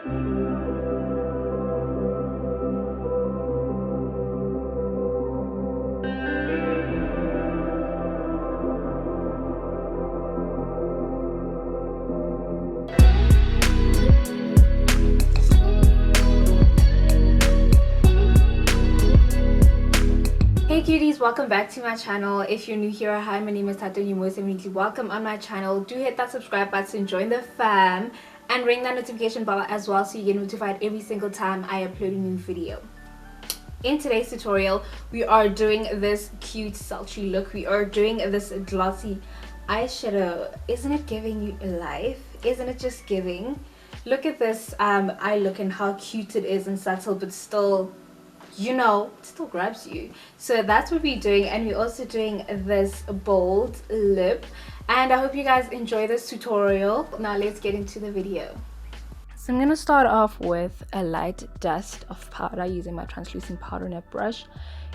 Hey cuties, welcome back to my channel. If you're new here, hi, my name is Thato. You're most definitely welcome on my channel. Do hit that subscribe button, join the fam, and ring that notification bell as well so you get notified every single time I upload a new video. In today's tutorial, we are doing this cute sultry look. We are doing this glossy eyeshadow. Isn't it giving you life? Isn't it just giving? Look at this eye look and how cute it is and subtle, but still, you know, it still grabs you. So that's what we're doing, and we're also doing this bold lip, and I hope you guys enjoy this tutorial. Now let's get into the video. So I'm gonna start off with a light dust of powder using my translucent powder nib brush.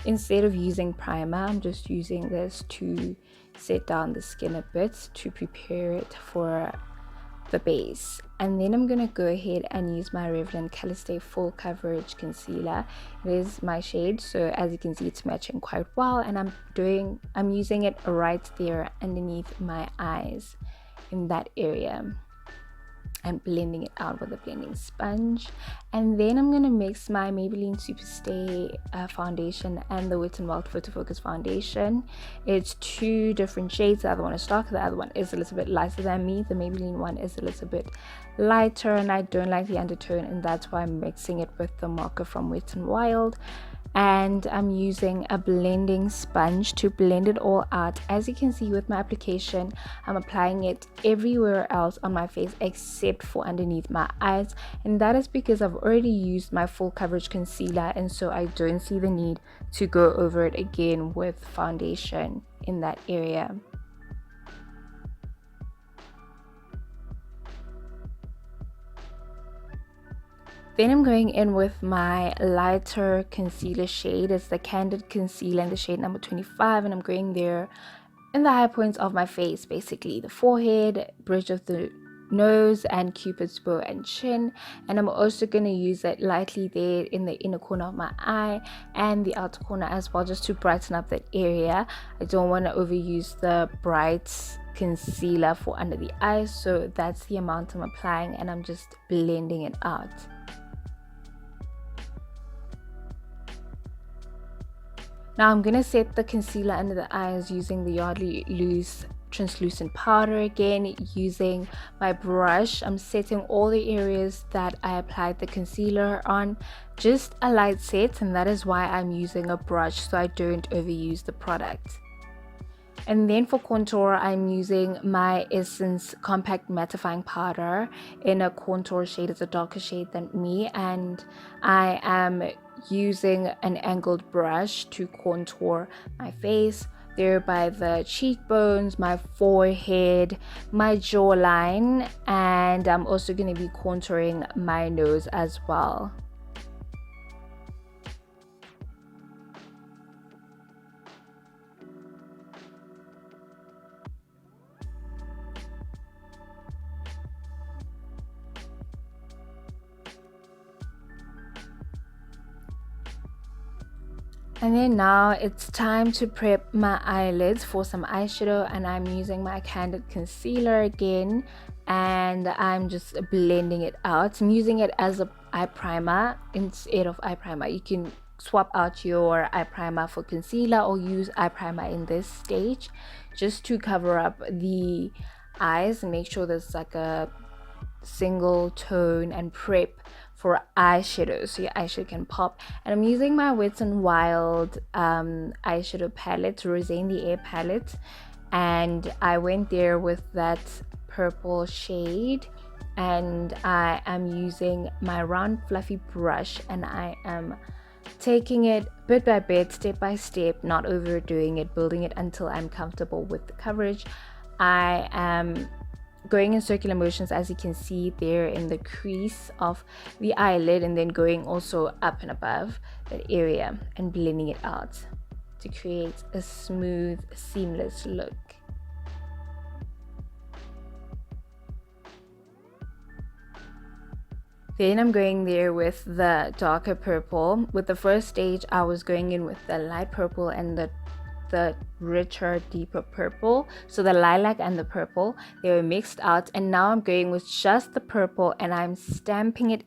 Instead of using primer, I'm just using this to set down the skin a bit to prepare it for the base. And then I'm gonna go ahead and use my Revlon Colorstay Full Coverage Concealer. It is my shade, so as you can see, it's matching quite well, and I'm using it right there underneath my eyes in that area. I'm blending it out with a blending sponge, and then I'm gonna mix my Maybelline Superstay foundation and the Wet n Wild Photofocus foundation. It's two different shades. The other one is darker, the other one is a little bit lighter than me. The Maybelline one is a little bit lighter, and I don't like the undertone, and that's why I'm mixing it with the mocha from Wet n Wild. And I'm using a blending sponge to blend it all out. As you can see with my application, I'm applying it everywhere else on my face except for underneath my eyes, and that is because I've already used my full coverage concealer, and so I don't see the need to go over it again with foundation in that area. Then I'm going in with my lighter concealer shade. It's the Candid concealer in the shade number 25, and I'm going there in the high points of my face, basically the forehead, bridge of the nose, and cupid's bow and chin. And I'm also going to use it lightly there in the inner corner of my eye and the outer corner as well, just to brighten up that area. I don't want to overuse the bright concealer for under the eyes, so that's the amount I'm applying, and I'm just blending it out. Now I'm going to set the concealer under the eyes using the Yardley Loose translucent powder again. Using my brush, I'm setting all the areas that I applied the concealer on, just a light set, and that is why I'm using a brush so I don't overuse the product. And then for contour, I'm using my Essence Compact Mattifying Powder in a contour shade. It's a darker shade than me, and I am using an angled brush to contour my face there by the cheekbones, my forehead, my jawline, and I'm also going to be contouring my nose as well. And then now it's time to prep my eyelids for some eyeshadow, and I'm using my Candid concealer again, and I'm just blending it out. I'm using it as a eye primer instead of eye primer. You can swap out your eye primer for concealer or use eye primer in this stage just to cover up the eyes and make sure there's like a single tone and prep for eyeshadow so your eyeshadow can pop. And I'm using my Wet n Wild eyeshadow palette, Rose in the Air palette, and I went there with that purple shade, and I am using my round fluffy brush, and I am taking it bit by bit, step by step, not overdoing it, building it until I'm comfortable with the coverage. I am going in circular motions, as you can see there in the crease of the eyelid, and then going also up and above that area and blending it out to create a smooth, seamless look. Then I'm going there with the darker purple. With the first stage, I was going in with the light purple and the richer, deeper purple. So the lilac and the purple, they were mixed out, and now I'm going with just the purple and I'm stamping it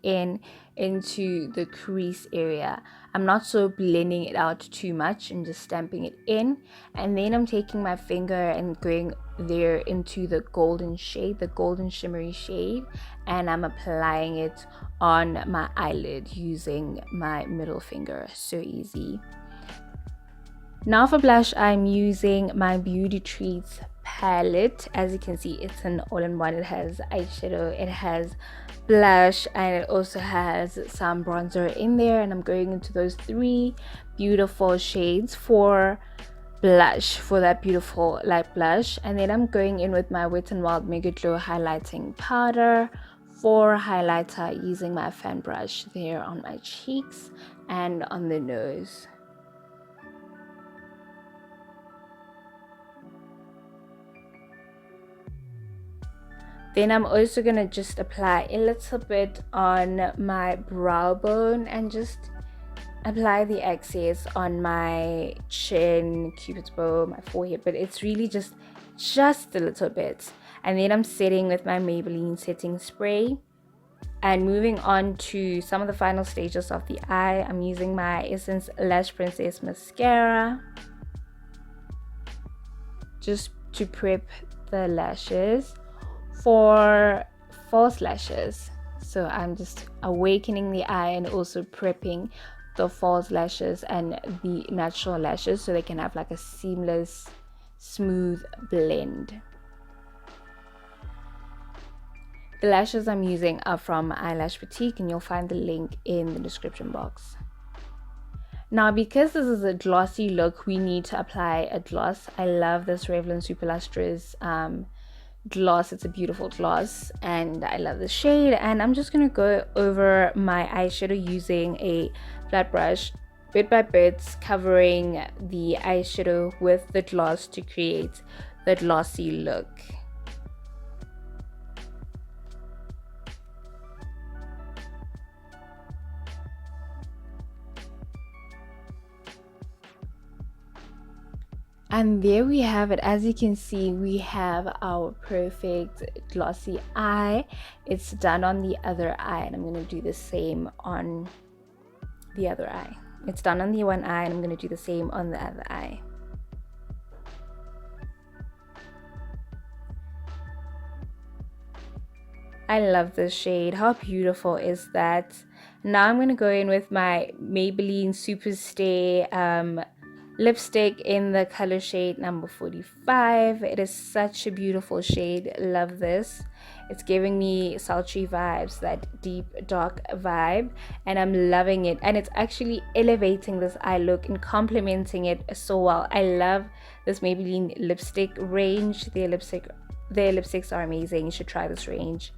into the crease area. I'm not so blending it out too much, I'm just stamping it in, and then I'm taking my finger and going there into the golden shade, the golden shimmery shade, and I'm applying it on my eyelid using my middle finger. So easy. Now for blush, I'm using my Beauty Treats palette. As you can see, it's an all-in-one. It has eyeshadow, it has blush, and it also has some bronzer in there, and I'm going into those 3 beautiful shades for blush, for that beautiful light blush. And then I'm going in with my Wet n Wild Mega Glow highlighting powder for highlighter, using my fan brush there on my cheeks and on the nose. Then I'm also going to just apply a little bit on my brow bone and just apply the excess on my chin, cupid's bow, my forehead, but it's really just a little bit. And then I'm setting with my Maybelline setting spray. And moving on to some of the final stages of the eye, I'm using my Essence Lash Princess mascara just to prep the lashes for false lashes. So I'm just awakening the eye and also prepping the false lashes and the natural lashes so they can have like a seamless, smooth blend. The lashes I'm using are from Eyelash Boutique, and you'll find the link in the description box. Now, because this is a glossy look, we need to apply a gloss. I love this Revlon Super Lustrous gloss. It's a beautiful gloss and I love the shade, and I'm just gonna go over my eyeshadow using a flat brush, bit by bit, covering the eyeshadow with the gloss to create the glossy look. And there we have it. As you can see, we have our perfect glossy eye. It's done on the other eye, and I'm going to do the same on the other eye. It's done on the one eye, and I'm going to do the same on the other eye. I love this shade. How beautiful is that? Now I'm going to go in with my Maybelline Superstay lipstick in the color shade number 45. It is such a beautiful shade. Love this. It's giving me sultry vibes, that deep dark vibe, and I'm loving it. And it's actually elevating this eye look and complementing it so well. I love this Maybelline lipstick range. Their lipsticks are amazing. You should try this range.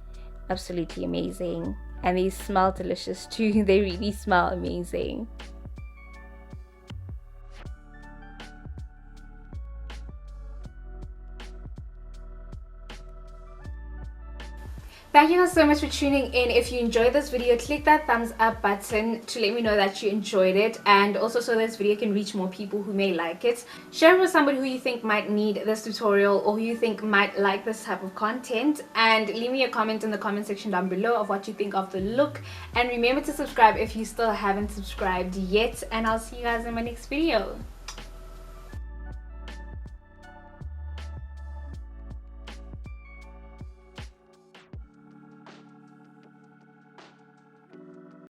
Absolutely amazing. And they smell delicious too. They really smell amazing. Thank you guys so much for tuning in. If you enjoyed this video, click that thumbs up button to let me know that you enjoyed it, and also so this video can reach more people who may like it. Share it with somebody who you think might need this tutorial or who you think might like this type of content, and leave me a comment in the comment section down below of what you think of the look. And remember to subscribe if you still haven't subscribed yet, and I'll see you guys in my next video.